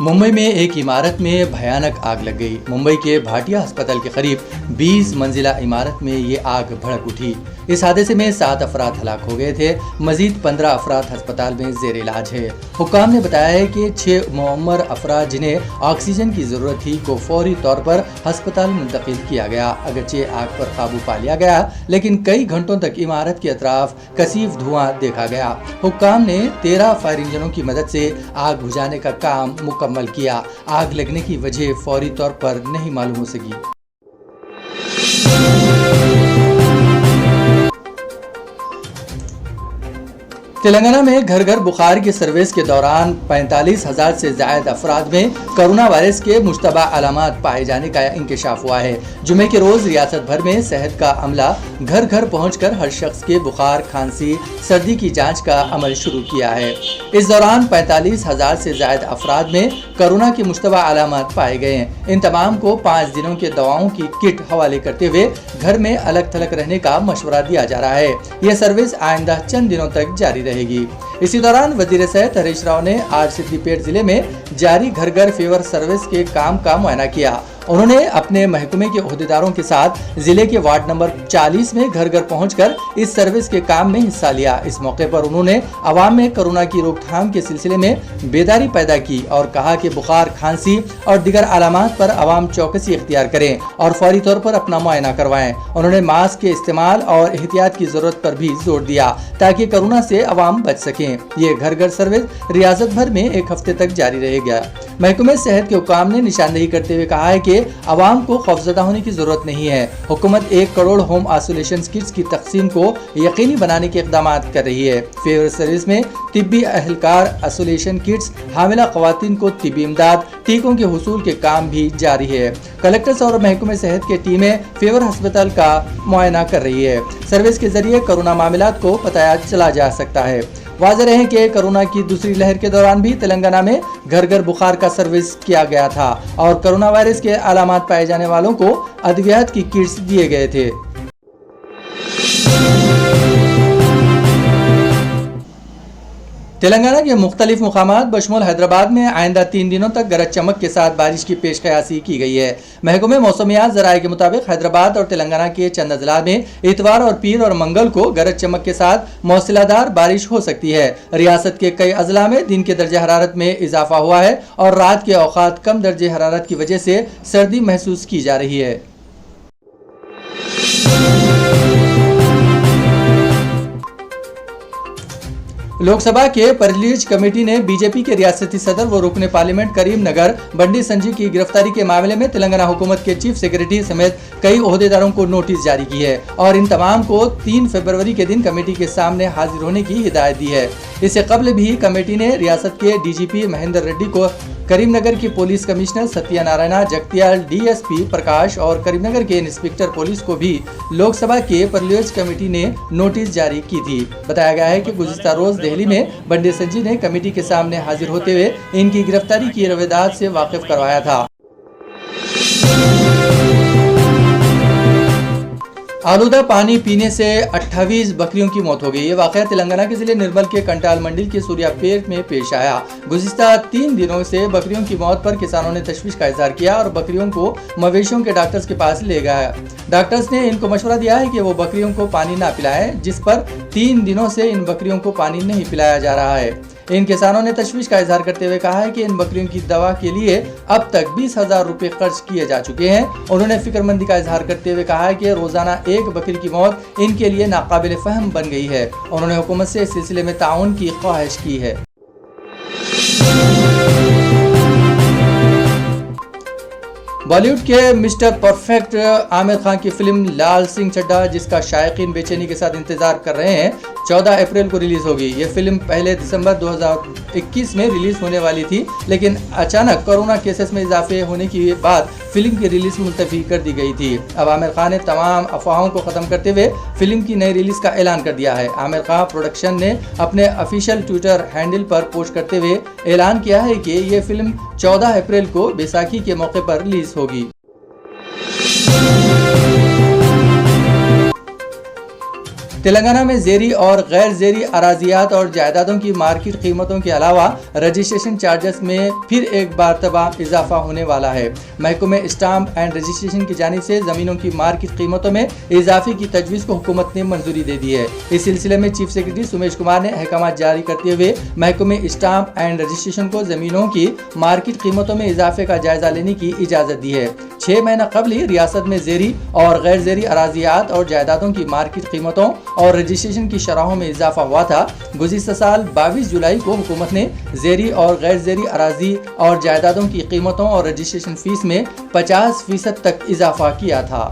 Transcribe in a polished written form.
मुंबई में एक इमारत में भयानक आग लग गई। मुंबई के भाटिया अस्पताल के करीब 20 मंजिला इमारत में ये आग भड़क उठी। इस हादसे में 7 अफराद हलाक हो गए थे। मजीद 15 अफराद अस्पताल में जेर इलाज है। हुक्काम ने बताया है कि 6 मुअम्मर अफराद जिन्हें ऑक्सीजन की जरूरत थी को फौरी तौर पर अस्पताल मुंतकिल किया गया। अगरचे आग पर काबू पा लिया गया, लेकिन कई घंटों तक इमारत के अतराफ कसीफ धुआं देखा गया। हुक्काम ने 13 फायर इंजनों की मदद से आग बुझाने का काम मुकम्मल किया। आग लगने की वजह फौरी तौर पर नहीं मालूम हो सकी। तेलंगाना में घर घर बुखार की सर्विस के दौरान 45,000 से ज्यादा अफराद में कोरोना वायरस के मुश्तबा अलामत पाए जाने का इंकशाफ हुआ है। जुमे के रोज रियासत भर में सेहत का अमला घर घर पहुंचकर हर शख्स के बुखार, खांसी, सर्दी की जांच का अमल शुरू किया है। इस दौरान 45,000 से ज्यादा अफराद में कोरोना के मुश्तबा अलामत पाए गए हैं। इन तमाम को 5 दिनों के दवाओं की किट हवाले करते हुए घर में अलग थलग रहने का मशवरा दिया जा रहा है। यह सर्विस आइंदा चंद दिनों तक जारी रहेगी। इसी दौरान वजीर सेहत हरीश राव ने आज सिद्दीपेट जिले में जारी घर घर फीवर सर्विस के काम का मुआयना किया। उन्होंने अपने महकमे के ओहदेदारों के साथ जिले के वार्ड नंबर 40 में घर घर पहुंचकर इस सर्विस के काम में हिस्सा लिया। इस मौके पर उन्होंने आवाम में कोरोना की रोकथाम के सिलसिले में बेदारी पैदा की और कहा कि बुखार, खांसी और दीगर अलामात पर आवाम चौकसी इख्तियार करें और फौरी तौर पर अपना मुआयना करवाएं। उन्होंने मास्क के इस्तेमाल और एहतियात की जरूरत पर भी जोर दिया ताकि कोरोना से आवाम बच सकें। ये घर घर सर्विस रियासत भर में 1 हफ्ते तक जारी रहेगा। महकमे सेहत के हुक्काम ने निशानदेही करते हुए कहा है कि आवाम को खौफजदा होने की जरूरत नहीं है। हुकूमत 1 करोड़ होम आइसोलेशन किट्स की तकसीम को यकीनी बनाने के इकदाम कर रही है। फीवर सर्विस में तिब्बी अहलकार, आइसोलेशन किट्स, हामिला खवातीन को तिब्बी इमदाद, टीकों के हुसूल के काम भी जारी है। कलेक्टर्स और महकमे सेहत की टीमें फीवर अस्पताल का मुआयना कर रही है। सर्विस के जरिए कोरोना मामलात को पता चला जा सकता है। वाज़ेह है कि कोरोना की दूसरी लहर के दौरान भी तेलंगाना में घर घर बुखार का सर्विस किया गया था और कोरोना वायरस के अलामत पाए जाने वालों को अद्वियात की किट्स दिए गए थे। तेलंगाना के मुख्तलिफ मुकामात बशमूल हैदराबाद में आइंदा 3 दिनों तक गरज चमक के साथ बारिश की पेशकयासी की गई है। महकमे मौसमियात ज़राए के मुताबिक हैदराबाद और तेलंगाना के चंद अजला में इतवार और पीर और मंगल को गरज चमक के साथ मौसलाधार बारिश हो सकती है। रियासत के कई अजला में दिन के दर्जे हरारत में इजाफा हुआ है और रात के औकात कम दर्जे हरारत की वजह से सर्दी महसूस की जा रही है। लोकसभा के परिलीज कमेटी ने बीजेपी के रियासती सदर व रुकने पार्लियामेंट करीम नगर बंडी संजय की गिरफ्तारी के मामले में तेलंगाना हुकूमत के चीफ सेक्रेटरी समेत कई ओहदेदारों को नोटिस जारी की है और इन तमाम को 3 फरवरी के दिन कमेटी के सामने हाजिर होने की हिदायत दी है। इससे कबल भी कमेटी ने रियासत के डीजीपी महेंद्र रेड्डी को, करीमनगर की police commissioner Satyanarayana Jagtial, DSP Prakash और करीमनगर के इंस्पेक्टर पुलिस को भी लोकसभा के परिलीज कमेटी ने नोटिस जारी की थी। बताया गया है कि गुज़िश्ता रोज दिल्ली में बंडी संजय ने कमेटी के सामने हाजिर होते हुए इनकी गिरफ्तारी की रवेदात से वाकिफ करवाया था। आलूदा पानी पीने से 28 बकरियों की मौत हो गई। ये वाक़या तेलंगाना के जिले निर्मल के कंटाल मंडल के सूर्यापेट में पेश आया। गुज़िश्ता 3 दिनों से बकरियों की मौत पर किसानों ने तशवीश का इजहार किया और बकरियों को मवेशियों के डॉक्टर्स के पास ले गया। डॉक्टर्स ने इनको मशवरा दिया है कि वो बकरियों को पानी ना पिलाएं, जिस पर 3 दिनों से इन बकरियों को पानी नहीं पिलाया जा रहा है। इन किसानों ने तशवीश का इजहार करते हुए कहा है कि इन बकरियों की दवा के लिए अब तक 20,000 रुपए खर्च किए जा चुके हैं। उन्होंने फिक्रमंदी का इजहार करते हुए कहा है कि रोजाना एक बकरी की मौत इनके लिए नाकाबिल फहम बन गई है। उन्होंने हुकूमत से इस सिलसिले में ताउन की ख्वाहिश की है। बॉलीवुड के मिस्टर परफेक्ट आमिर खान की फिल्म लाल सिंह चड्ढा, जिसका शायकीन बेचैनी के साथ इंतजार कर रहे हैं, 14 अप्रैल को रिलीज होगी। ये फिल्म पहले दिसंबर 2021 में रिलीज होने वाली थी, लेकिन अचानक कोरोना केसेस में इजाफे होने के बाद फिल्म की रिलीज मुलतवी कर दी गई थी। अब आमिर खान ने तमाम अफवाहों को खत्म करते हुए फिल्म की नई रिलीज का ऐलान कर दिया है। आमिर खान प्रोडक्शन ने अपने ऑफिशियल ट्विटर हैंडल पर पोस्ट करते हुए ऐलान किया है कि ये फिल्म 14 अप्रैल को बैसाखी के मौके पर रिलीज होगी। तेलंगाना में ज़ेरी और गैर ज़ेरी अराजियात और जायदादों की मार्केट कीमतों के अलावा रजिस्ट्रेशन चार्जेस में फिर एक मरतबा इजाफा होने वाला है। महकमे स्टाम्प एंड रजिस्ट्रेशन की जानिब से ज़मीनों की मार्केट कीमतों में इजाफे की तजवीज़ को हुकूमत ने मंजूरी दे दी है। इस सिलसिले में चीफ सेक्रेटरी सुमेश कुमार ने अहकाम जारी करते हुए महकमे स्टाम्प एंड रजिस्ट्रेशन को ज़मीनों की मार्केट कीमतों में इजाफे का जायजा लेने की इजाज़त दी है। 6 महीना कबल ही रियासत में ज़ेरी और गैर ज़ेरी अराजियात और जायदादों की मार्केट कीमतों और रजिस्ट्रेशन की शरहों में इजाफा हुआ था। गुज़िश्ता साल 22 जुलाई को हुकूमत ने ज़ेरी और गैर ज़ेरी अराजी और जायदादों की कीमतों और रजिस्ट्रेशन फीस में 50% तक इजाफा किया था।